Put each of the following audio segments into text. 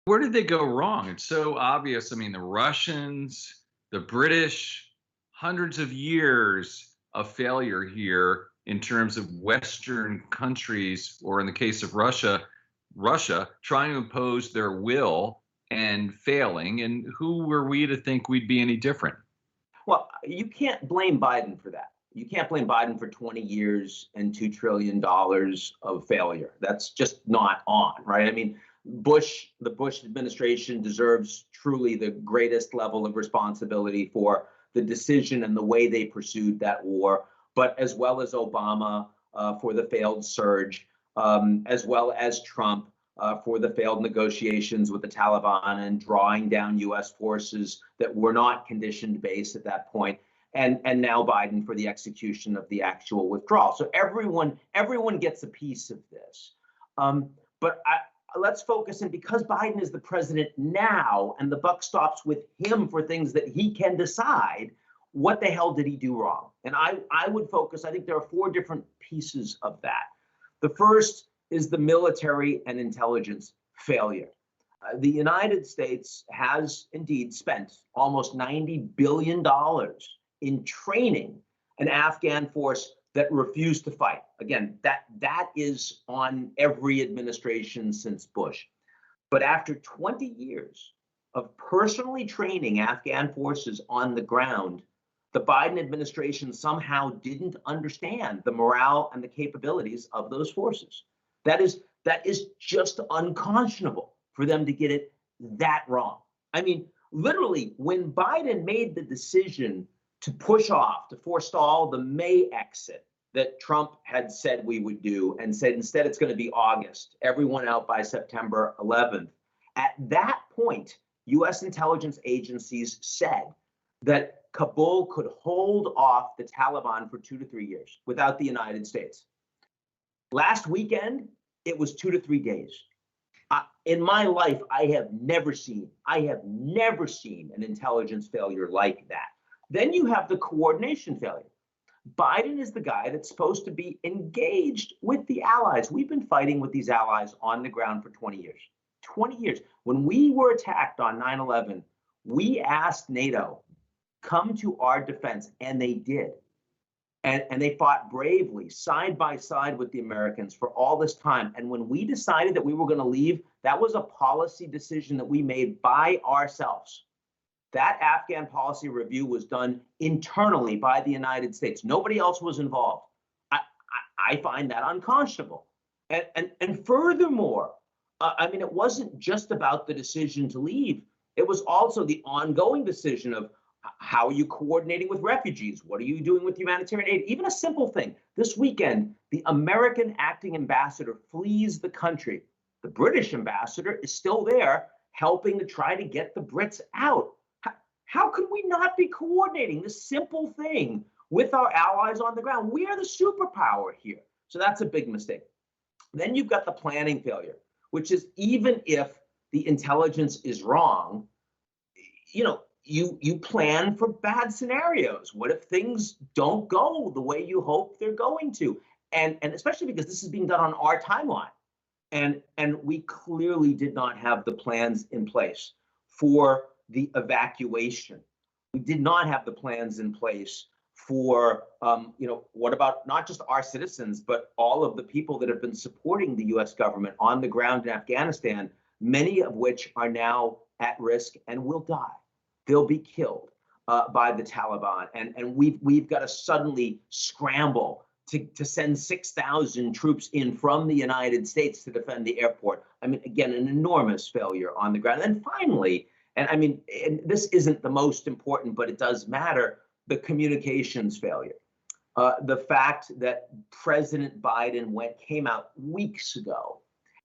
Where did they go wrong? It's so obvious. I mean, the Russians, the British, hundreds of years of failure here in terms of Western countries, or in the case of Russia trying to impose their will and failing. And who were we to think we'd be any different? Well, you can't blame Biden for that. You can't blame Biden for 20 years and $2 trillion of failure. That's just not on, right? I mean, the Bush administration deserves truly the greatest level of responsibility for the decision and the way they pursued that war, but as well as Obama for the failed surge, as well as Trump for the failed negotiations with the Taliban and drawing down U.S. forces that were not conditioned base at that point, and now Biden for the execution of the actual withdrawal. So everyone gets a piece of this. But let's focus in, because Biden is the president now and the buck stops with him for things that he can decide. What the hell did he do wrong? And I would focus, I think there are four different pieces of that. The first is the military and intelligence failure. The United States has indeed spent almost $90 billion in training an Afghan force that refused to fight. Again, that is on every administration since Bush. But after 20 years of personally training Afghan forces on the ground, the Biden administration somehow didn't understand the morale and the capabilities of those forces. That is just unconscionable for them to get it that wrong. I mean, literally, when Biden made the decision to push off, to forestall the May exit that Trump had said we would do, and said instead it's going to be August, everyone out by September 11th. At that point, U.S. intelligence agencies said that Kabul could hold off the Taliban for 2 to 3 years without the United States. Last weekend, it was 2 to 3 days. In my life, I have never seen an intelligence failure like that. Then you have the coordination failure. Biden is the guy that's supposed to be engaged with the allies. We've been fighting with these allies on the ground for 20 years. 20 years. When we were attacked on 9/11, we asked NATO, come to our defense, and they did. And they fought bravely, side by side with the Americans for all this time. And when we decided that we were going to leave, that was a policy decision that we made by ourselves. That Afghan policy review was done internally by the United States. Nobody else was involved. I find that unconscionable. And furthermore, I mean, it wasn't just about the decision to leave. It was also the ongoing decision of how are you coordinating with refugees? What are you doing with humanitarian aid? Even a simple thing. This weekend, the American acting ambassador flees the country. The British ambassador is still there helping to try to get the Brits out. How could we not be coordinating this simple thing with our allies on the ground? We are the superpower here. So that's a big mistake. Then you've got the planning failure, which is even if the intelligence is wrong, you plan for bad scenarios. What if things don't go the way you hope they're going to? And especially because this is being done on our timeline. And we clearly did not have the plans in place for the evacuation. We did not have the plans in place for, what about not just our citizens, but all of the people that have been supporting the U.S. government on the ground in Afghanistan, many of which are now at risk and will die. They'll be killed by the Taliban. And we've got to suddenly scramble to send 6,000 troops in from the United States to defend the airport. I mean, again, an enormous failure on the ground. And finally, and this isn't the most important, but it does matter, the communications failure. The fact that President Biden came out weeks ago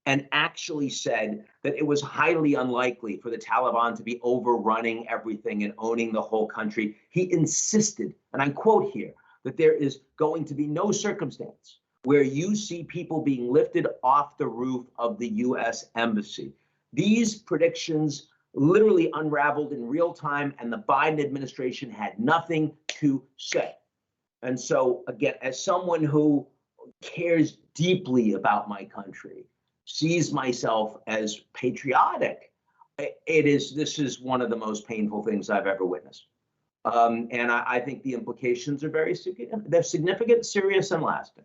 and actually said that it was highly unlikely for the Taliban to be overrunning everything and owning the whole country. He insisted, and I quote here, that there is going to be no circumstance where you see people being lifted off the roof of the U.S. embassy. These predictions literally unraveled in real time, and the Biden administration had nothing to say. And so, again, as someone who cares deeply about my country, sees myself as patriotic, This is one of the most painful things I've ever witnessed. And I think the implications are they're significant, serious, and lasting.